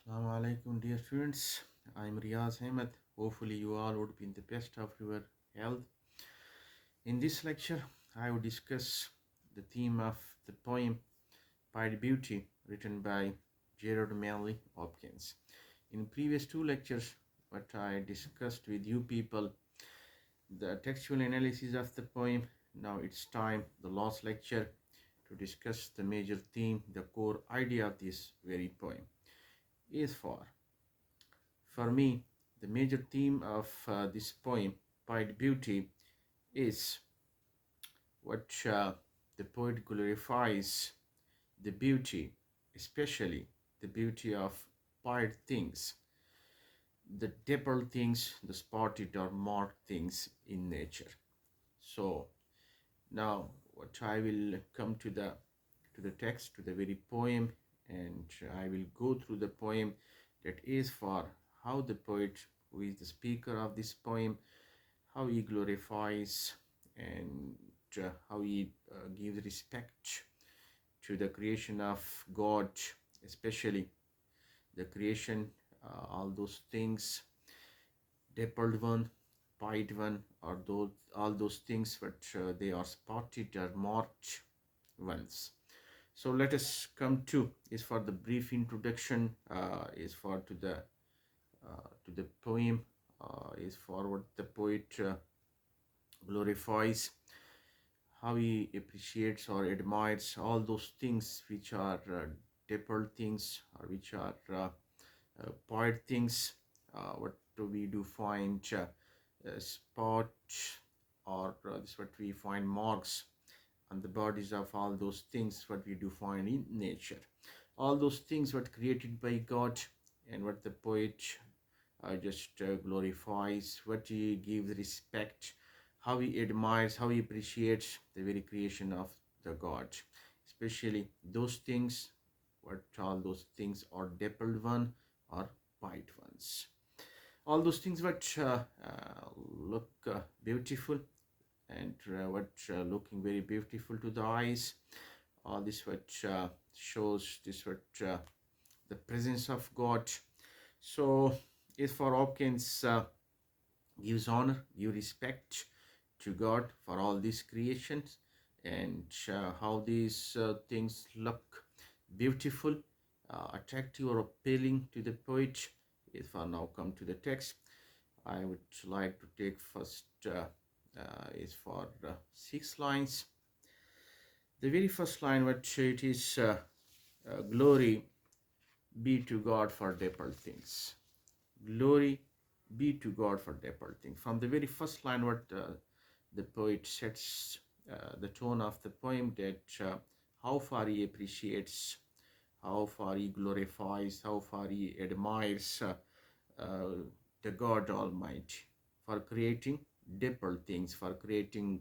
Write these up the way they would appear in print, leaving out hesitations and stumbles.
Assalamu alaikum, dear students. I'm Riaz Ahmed. Hopefully, you all would be in the best of your health. In this lecture, I will discuss the theme of the poem Pied Beauty, written by Gerard Manley Hopkins. In previous two lectures, what I discussed with you people, the textual analysis of the poem. Now it's time, the last lecture, to discuss the major theme, the core idea of this very poem is For me, the major theme of this poem, Pied Beauty, is what the poet glorifies the beauty, especially the beauty of pied things, the dappled things, the spotted or marked things in nature. So now, what I will come to the text, to the very poem, and I will go through the poem that is for how the poet, who is the speaker of this poem, how he glorifies and how he gives respect to the creation of God, especially the creation, all those things, dappled one, pied one, or those all those things, but they are spotted or marked ones. So let us come is for the brief introduction, is for to the poem, is for what the poet glorifies, how he appreciates or admires all those things which are dappled things or which are pied things. What do we do find spot or this what we find marks on the bodies of all those things what we do find in nature, all those things what created by God, and what the poet just glorifies, what he gives respect, how he admires, how he appreciates the very creation of the God, especially those things, what all those things are dappled one or white ones, all those things what look beautiful and what looking very beautiful to the eyes, all this what shows this what the presence of God. So is for Hopkins gives honor, give respect to God for all these creations, and how these things look beautiful, attractive or appealing to the poet. If I now come to the text, I would like to take first is for 6 lines. The very first line, what it is, glory be to God for dappled things. Glory be to God for dappled things. From the very first line, what the poet sets the tone of the poem, that how far he appreciates, how far he glorifies, how far he admires the God Almighty for creating dappled things, for creating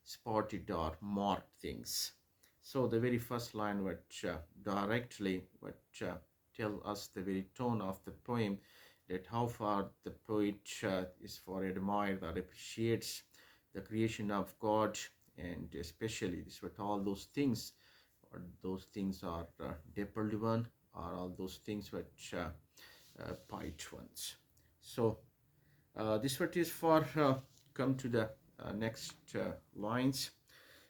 spotted or marked things. So the very first line, which directly tell us the very tone of the poem, that how far the poet is for admire or appreciates the creation of God, and especially this what all those things, or those things are dappled one, or all those things which pied ones. So this what is for come to the next lines.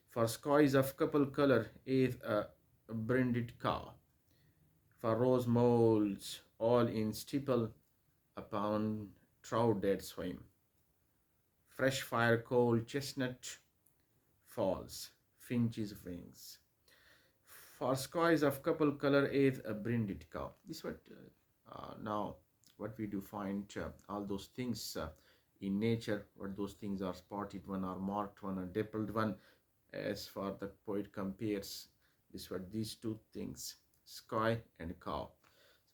For skies of couple color is a brinded cow, for rose moles all in steeple upon trout that swim, fresh fire cold chestnut falls, finch's wings. For skies of couple color is a brinded cow. This what now what we do find all those things in nature, what those things are spotted one or marked one or dappled one, as far the poet compares this what these two things, sky and cow.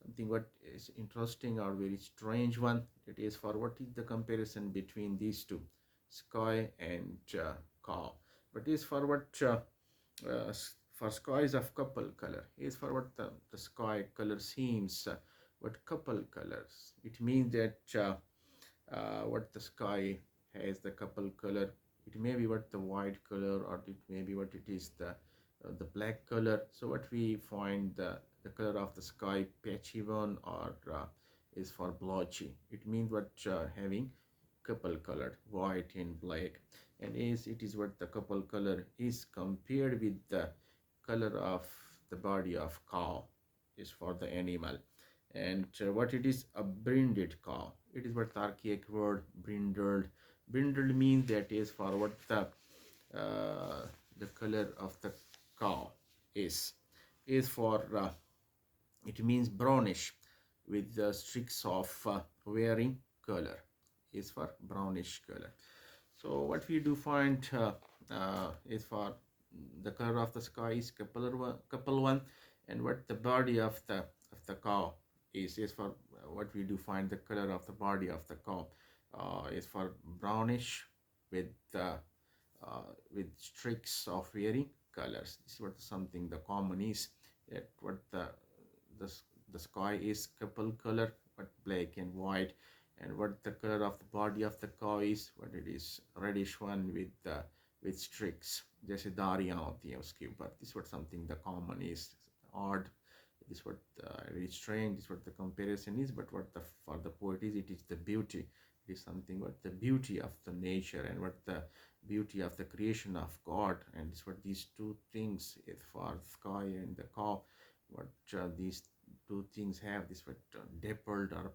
Something what is interesting or very strange one, it is for what is the comparison between these two, sky and cow. But is for what uh, for skies of couple color, is for what the sky color seems what couple colors, it means that what the sky has the couple color, it may be what the white color, or it may be what it is the black color. So what we find the the color of the sky patchy one, or is for blotchy. It means what having couple color, white and black. And as it is what the couple color is compared with the color of the body of cow, is for the animal. And what it is, a brinded cow. It is what the archaic word brindled. Brindled means that is for what uh, the color of the cow is for it means brownish with the streaks of wearing color, is for brownish color. So what we do find is for the color of the sky is couple one, and what the body of the cow is for what we do find the color of the body of the cow is for brownish with uh, with streaks of varying colors. This is what something the common is, that what the, the sky is couple color, but black and white. And what the color of the body of the cow is, what it is, reddish one with streaks. जैसे दारियां होती हैं उसके ऊपर. This is what something the common is, odd. This is what very strange. This is what the comparison is. But what the for the poet is, it is the beauty. It is something what the beauty of the nature, and what the beauty of the creation of God. And this is what these two things is for sky and the cow. What these two things have, this what dappled or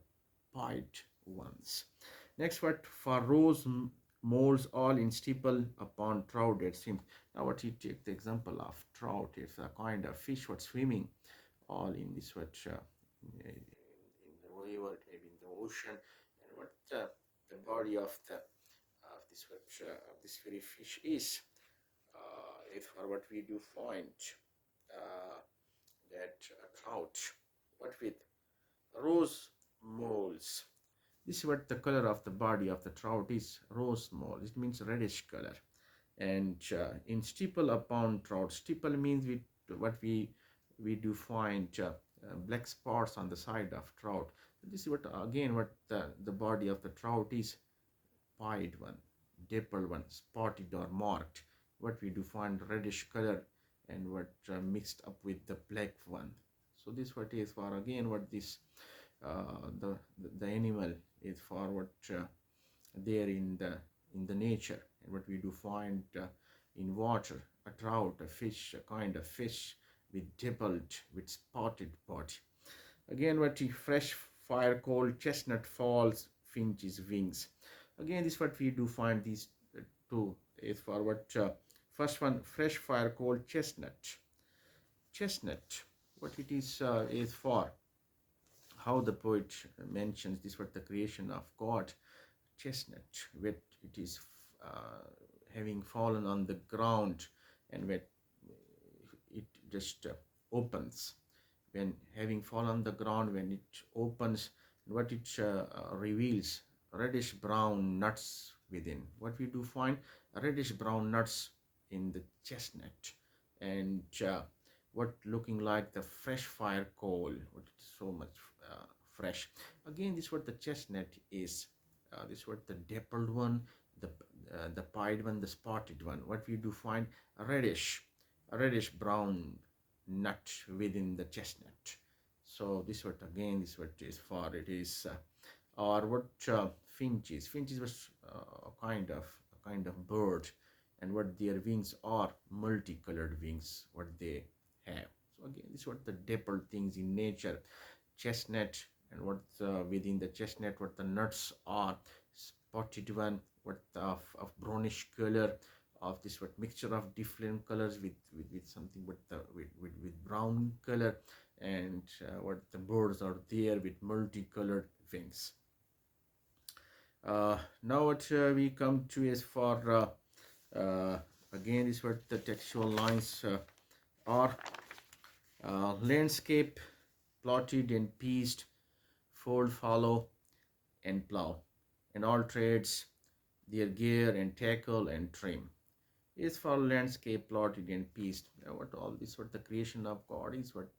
pied ones. Next, what for rose moles all in steeple upon trout it seems. Now what you take the example of trout, it's a kind of fish what swimming all in this what in the river, maybe in the ocean. And what the body of the of this what this very fish is for what we do find uh, that trout, what with rose moles. This is what the color of the body of the trout is, rose mole. It means reddish color. And in steeple upon trout, steeple means what we do find black spots on the side of trout. This is what again what the body of the trout is, pied one, dappled one, spotted or marked. What we do find reddish color, and what mixed up with the black one. So this what is for again what this the animal is for what there in the nature, and what we do find in water, a trout, a fish, a kind of fish with dappled, with spotted body. Again what the fresh fire cold chestnut falls finch's wings. Again this what we do find these two is for what first one, fresh fire cold chestnut. Chestnut, what it is for how the poet mentions this, what the creation of God, chestnut, where it is uh, having fallen on the ground, and where it just opens. When having fallen on the ground, when it opens, what it reveals, reddish brown nuts within. What we do find, reddish brown nuts in the chestnut, and what looking like the fresh fire coal, what is so much fresh. Again this is what the chestnut is, this is what the dappled one, the the pied one, the spotted one. What we do find, a reddish brown nut within the chestnut. So this what again this what is for, it is or what finches was a kind of bird, and what their wings are, multicolored wings what they have. So again this is what the dappled things in nature, chestnut. And what within the chestnut what the nuts are, spotted one, what of brownish color, of this what mixture of different colors with something with brown color. And what the birds are there with multicolored wings. Now what we come to is for again is what the textual lines are, landscape plotted and pieced, fold, follow, and plow, and all trades their gear and tackle and trim. Is for landscape plotted and pieced. What all this, what the creation of God is, what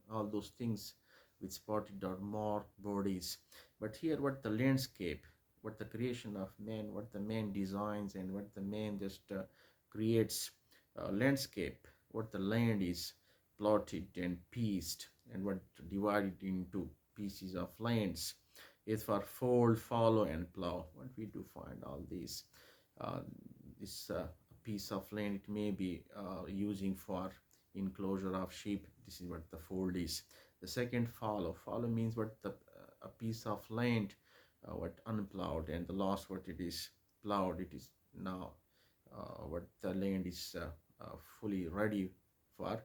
all those things with spotted or more bodies. But here, what the landscape, what the creation of man, what the man designs, and what the man just creates landscape, what the land is plotted and pieced. and what divided into pieces of lands. Is for fold, follow, and plow. What we do find all these. Uh, this piece of land it may be using for enclosure of sheep. This is what the fold is. The second follow. Follow means what the a piece of land what unplowed, and the last what it is plowed. It is now what the land is fully ready for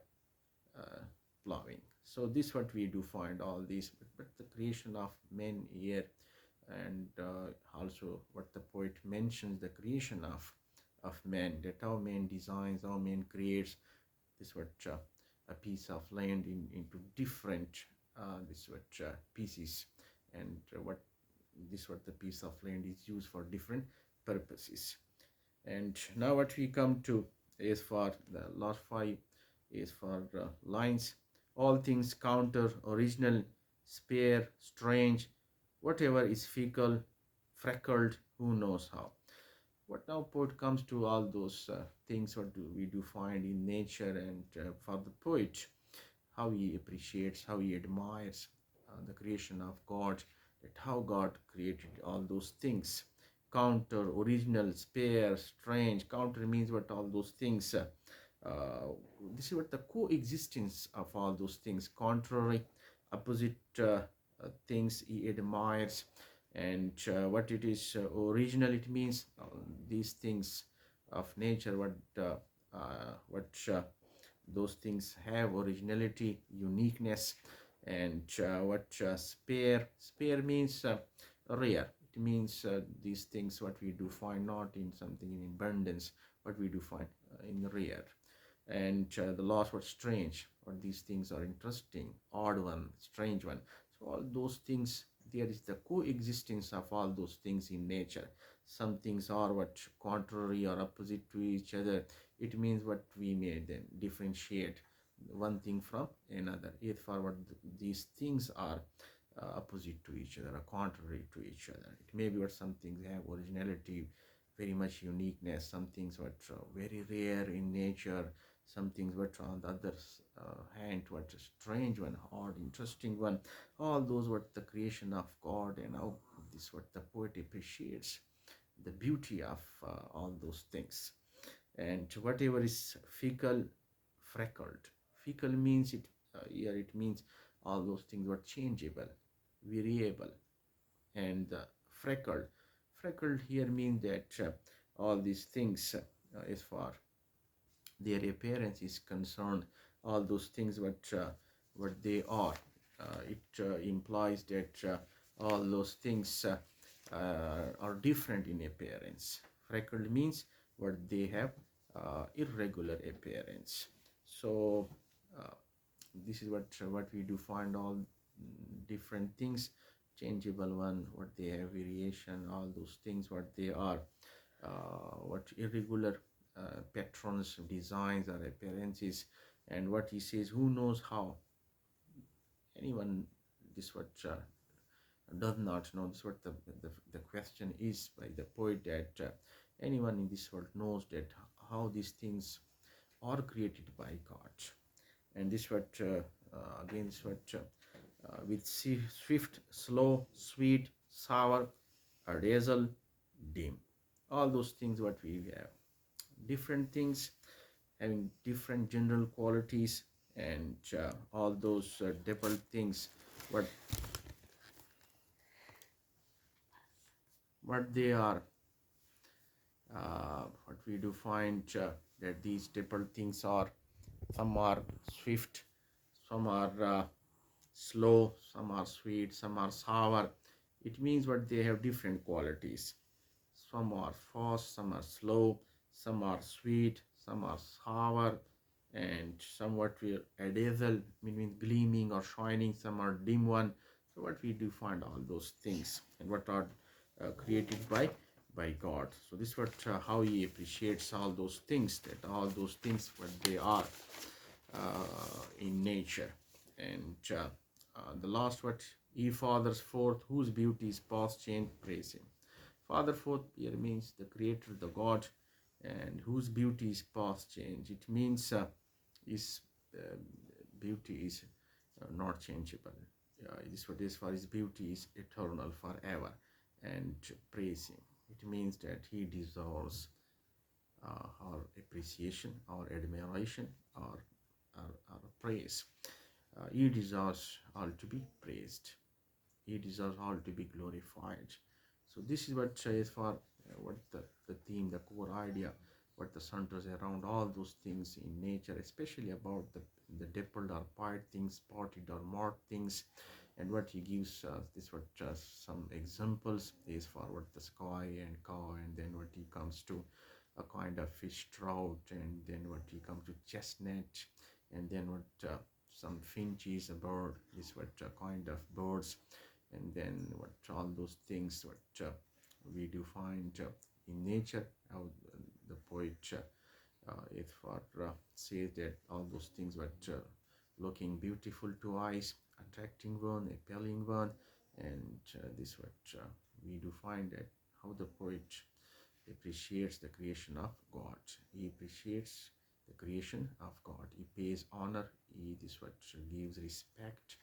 uh, plowing. So this what we do find all these, but the creation of men here, and also what the poet mentions, the creation of man, that how man designs, how man creates this what a piece of land into different this what pieces, and what this what the piece of land is used for different purposes. And now what we come to is for the last five is for lines. All things counter, original, spare, strange, whatever is fickle, freckled, who knows how. What now poet comes to all those things what do we do find in nature, and for the poet, how he appreciates, how he admires the creation of God, that how God created all those things. Counter, original, spare, strange. Counter means what all those things. Uh, this is what the coexistence of all those things. Contrary, opposite things he admires, and what it is original. It means these things of nature. What those things have originality, uniqueness, and what spare means rare. It means these things what we do find not in something in abundance, what we do find in rare. And the last word strange, or these things are interesting, odd one, strange one. So all those things, there is the coexistence of all those things in nature. Some things are what contrary or opposite to each other. It means what we may then differentiate one thing from another. If forward these things are opposite to each other or contrary to each other, it may be what some things have originality, very much uniqueness, some things what very rare in nature, some things what on the other hand what a strange one, odd, interesting one. All those what the creation of God, and how this what the poet appreciates the beauty of all those things. And whatever is fickle, freckled. Fickle means it here it means all those things were changeable, variable, and freckled. Freckled here means that all these things as far their appearance is concerned, all those things what they are. It implies that all those things are different in appearance. Freckled means what they have irregular appearance. So uh, this is what we do find all different things, changeable one, what they have variation, all those things what they are, what irregular patterns, designs, or appearances. And what he says, who knows how. Anyone this what does not know, this what the question is by the poet, that anyone in this world knows that how these things are created by God. And this what again this what with swift, slow, sweet, sour, dazzle, dim, all those things what we have, different things having different general qualities, and all those double things what they are, what we do find that these double things are, some are swift, some are slow, some are sweet, some are sour. It means what they have different qualities. Some are fast, some are slow, some are sweet, some are sour, and somewhat we are dazzle, means gleaming or shining. Some are dim one. So what we do find all those things, and what are created by God. So this what how he appreciates all those things, that all those things what they are in nature. And the last what, ye fathers forth, whose beauty is past change, praise him. Father forth here means the creator, the God, and whose beauty is past change. It means his uh, beauty is not changeable. This what is for his beauty is eternal forever, and praise him. It means that he deserves our appreciation, our admiration, our praise. He deserves all to be praised. He deserves all to be glorified. So this is what is for what the theme, the core idea, what the centers around all those things in nature, especially about the dappled or pied things, spotted or marked things, and what he gives this what just some examples is for what the sky and cow, and then what he comes to a kind of fish trout, and then what he comes to chestnut, and then what some finches, a bird, this what kind of birds, and then what all those things what we do find in nature. How the poet it for says that all those things what looking beautiful to eyes, attracting one, appealing one, and this what we do find that how the poet appreciates the creation of God. He appreciates the creation of God. He pays honor. He this what gives respect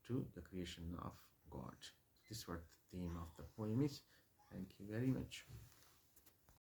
to the creation of God. This is what the theme of the poem is. Thank you very much.